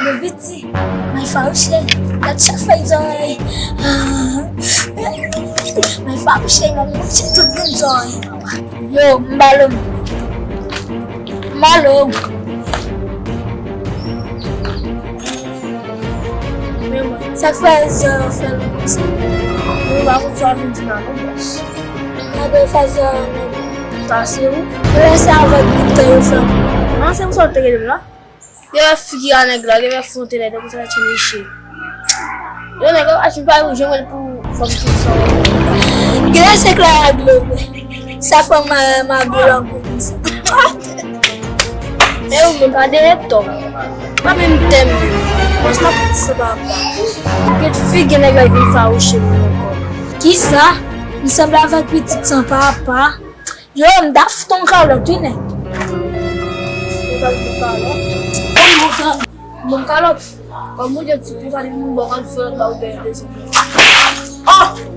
Quando biti, mai fauche, la chafai mai fauche, ma muito tudo joy. Yo, malum. Malum. Meu, ça fait faire comme ça. On va vous faire une dynamique. On va faire passer où? On va avec Victor Flam. Ah, c'est une sorte de là. Il va figurer en anglais, il va fronter là, donc ça va changer. Yo, nèg, acho pas o jogo pour faire ça. Graças a Globo. Ça fait ma boulot comme ça. Eu vou dar direto. Mas mesmo tempo, mas não precisa para. Que fique nega vir falar o cheiro. Que ça? Me semblava que tu sans papa. Yo, me dá ton calor, tu né? Mon calor. Como eu te digo, ali não vou fazer o bem desse. Oh!